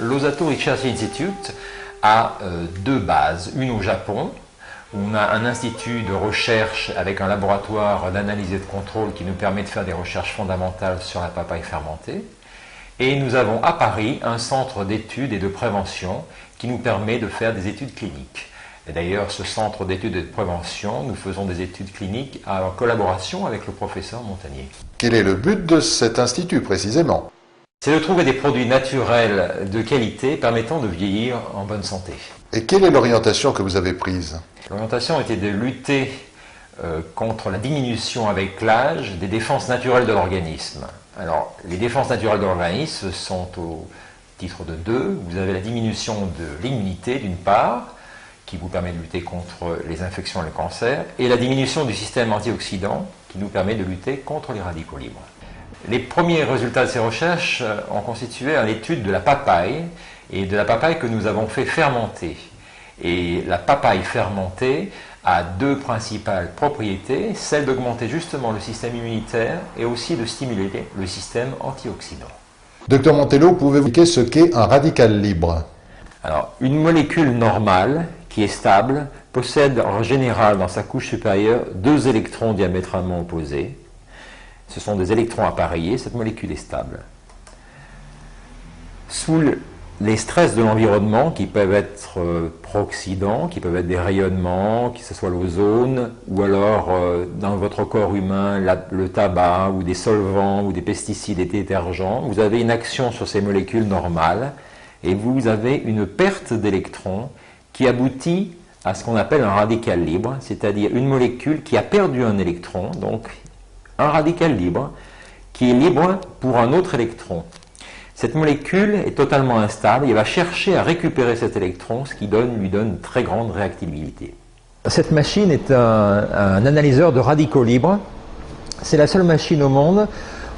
L'Osato Research Institute a deux bases, une au Japon, où on a un institut de recherche avec un laboratoire d'analyse et de contrôle qui nous permet de faire des recherches fondamentales sur la papaye fermentée. Et nous avons à Paris un centre d'études et de prévention qui nous permet de faire des études cliniques. Et d'ailleurs, ce centre d'études et de prévention, nous faisons des études cliniques en collaboration avec le professeur Montagnier. Quel est le but de cet institut précisément ? C'est de trouver des produits naturels de qualité permettant de vieillir en bonne santé. Et quelle est l'orientation que vous avez prise ? L'orientation était de lutter contre la diminution avec l'âge des défenses naturelles de l'organisme. Alors, les défenses naturelles de l'organisme sont au titre de deux. Vous avez la diminution de l'immunité d'une part, qui vous permet de lutter contre les infections et le cancer, et la diminution du système antioxydant, qui nous permet de lutter contre les radicaux libres. Les premiers résultats de ces recherches ont constitué une étude de la papaye, et de la papaye que nous avons fait fermenter. Et la papaye fermentée a deux principales propriétés, celle d'augmenter justement le système immunitaire et aussi de stimuler le système antioxydant. Docteur Montello, pouvez-vous expliquer ce qu'est un radical libre ? Alors, une molécule normale qui est stable possède en général dans sa couche supérieure deux électrons diamétralement opposés. Ce sont des électrons appareillés, cette molécule est stable. Sous les stress de l'environnement, qui peuvent être pro-oxydants, qui peuvent être des rayonnements, que ce soit l'ozone, ou alors dans votre corps humain, le tabac, ou des solvants, ou des pesticides et détergents, vous avez une action sur ces molécules normales, et vous avez une perte d'électrons qui aboutit à ce qu'on appelle un radical libre, c'est-à-dire une molécule qui a perdu un électron, donc un radical libre, qui est libre pour un autre électron. Cette molécule est totalement instable, il va chercher à récupérer cet électron, ce qui lui donne une très grande réactivité. Cette machine est un analyseur de radicaux libres. C'est la seule machine au monde,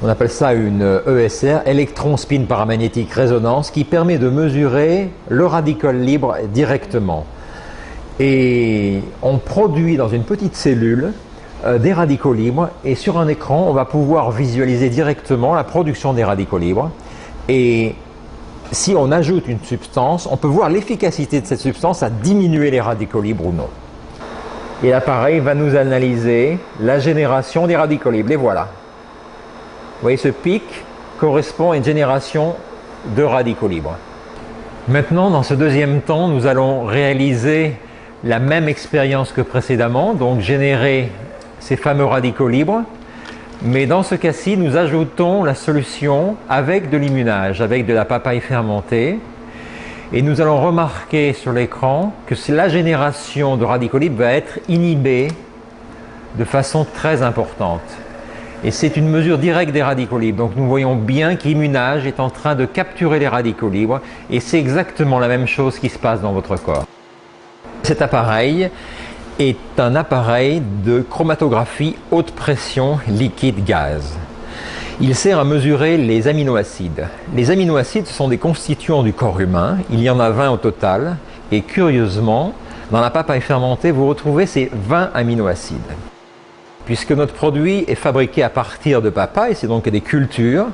on appelle ça une ESR, électron spin paramagnétique résonance, qui permet de mesurer le radical libre directement. Et on produit dans une petite cellule des radicaux libres, et sur un écran, on va pouvoir visualiser directement la production des radicaux libres. Et si on ajoute une substance, on peut voir l'efficacité de cette substance à diminuer les radicaux libres ou non. Et l'appareil va nous analyser la génération des radicaux libres. Les voilà. Vous voyez, ce pic correspond à une génération de radicaux libres. Maintenant, dans ce deuxième temps, nous allons réaliser la même expérience que précédemment, donc générer ces fameux radicaux libres. Mais dans ce cas-ci, nous ajoutons la solution avec de l'immunage, avec de la papaye fermentée. Et nous allons remarquer sur l'écran que la génération de radicaux libres va être inhibée de façon très importante. Et c'est une mesure directe des radicaux libres. Donc nous voyons bien que l'immunage est en train de capturer les radicaux libres. Et c'est exactement la même chose qui se passe dans votre corps. Cet appareil est un appareil de chromatographie haute pression liquide-gaz. Il sert à mesurer les aminoacides. Les aminoacides, ce sont des constituants du corps humain. Il y en a 20 au total. Et curieusement, dans la papaye fermentée, vous retrouvez ces 20 aminoacides. Puisque notre produit est fabriqué à partir de papaye, c'est donc des cultures,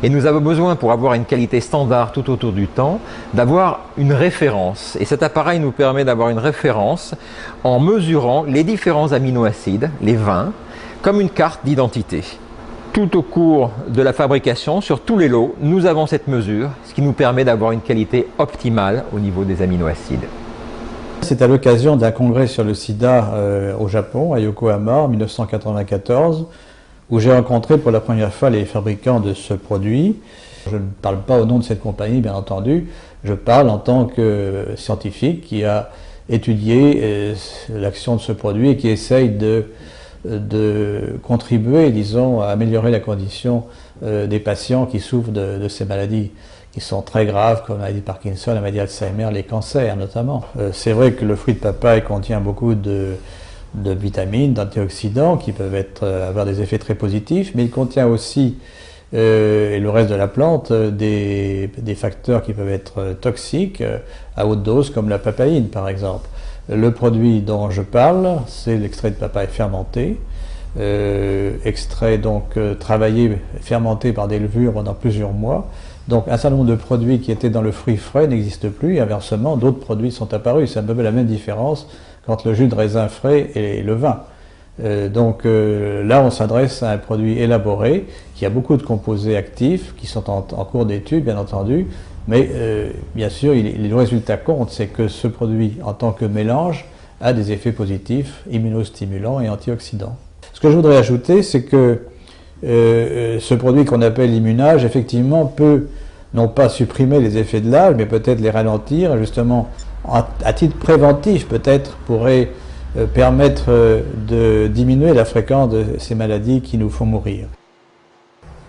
et nous avons besoin, pour avoir une qualité standard tout autour du temps, d'avoir une référence. Et cet appareil nous permet d'avoir une référence en mesurant les différents aminoacides, les 20, comme une carte d'identité. Tout au cours de la fabrication, sur tous les lots, nous avons cette mesure, ce qui nous permet d'avoir une qualité optimale au niveau des aminoacides. C'est à l'occasion d'un congrès sur le sida au Japon, à Yokohama, en 1994, où j'ai rencontré pour la première fois les fabricants de ce produit. Je ne parle pas au nom de cette compagnie, bien entendu, je parle en tant que scientifique qui a étudié l'action de ce produit et qui essaye de contribuer, disons, à améliorer la condition des patients qui souffrent de ces maladies qui sont très graves, comme la maladie de Parkinson, la maladie d'Alzheimer, les cancers notamment. C'est vrai que le fruit de papaye contient beaucoup de vitamines, d'antioxydants qui peuvent avoir des effets très positifs, mais il contient aussi, et le reste de la plante, des facteurs qui peuvent être toxiques à haute dose, comme la papaïne par exemple. Le produit dont je parle, c'est l'extrait de papaye fermenté, extrait donc travaillé, fermenté par des levures pendant plusieurs mois, Donc un certain nombre de produits qui étaient dans le fruit frais n'existent plus, et inversement, d'autres produits sont apparus. C'est un peu la même différence entre le jus de raisin frais et le vin. Là, on s'adresse à un produit élaboré, qui a beaucoup de composés actifs, qui sont en cours d'étude, bien entendu, mais bien sûr, le résultat compte, c'est que ce produit, en tant que mélange, a des effets positifs, immunostimulants et antioxydants. Ce que je voudrais ajouter, c'est que ce produit qu'on appelle l'immunage, effectivement, peut non pas supprimer les effets de l'âge, mais peut-être les ralentir, et justement, à titre préventif, peut-être, pourrait permettre de diminuer la fréquence de ces maladies qui nous font mourir.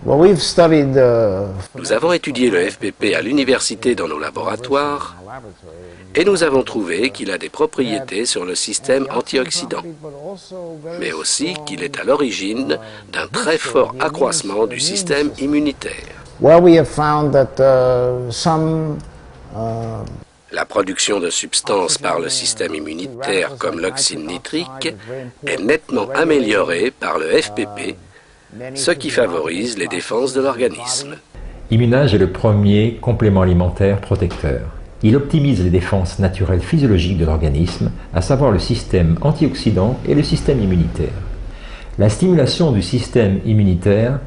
Nous avons étudié le FPP à l'université dans nos laboratoires et nous avons trouvé qu'il a des propriétés sur le système antioxydant, mais aussi qu'il est à l'origine d'un très fort accroissement du système immunitaire. La production de substances par le système immunitaire comme l'oxyde nitrique est nettement améliorée par le FPP, ce qui favorise les défenses de l'organisme. Immunage est le premier complément alimentaire protecteur. Il optimise les défenses naturelles physiologiques de l'organisme, à savoir le système antioxydant et le système immunitaire. La stimulation du système immunitaire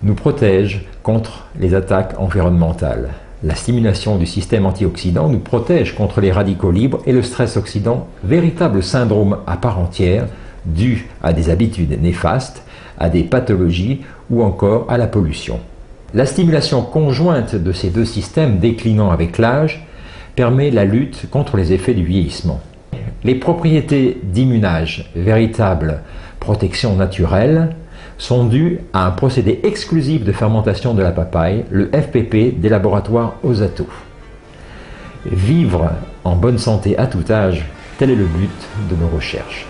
nous protège contre les attaques environnementales. La stimulation du système antioxydant nous protège contre les radicaux libres et le stress oxydant, véritable syndrome à part entière dû à des habitudes néfastes, à des pathologies ou encore à la pollution. La stimulation conjointe de ces deux systèmes déclinant avec l'âge permet la lutte contre les effets du vieillissement. Les propriétés d'immunage, véritable protection naturelle, sont dues à un procédé exclusif de fermentation de la papaye, le FPP des laboratoires Osato. Vivre en bonne santé à tout âge, tel est le but de nos recherches.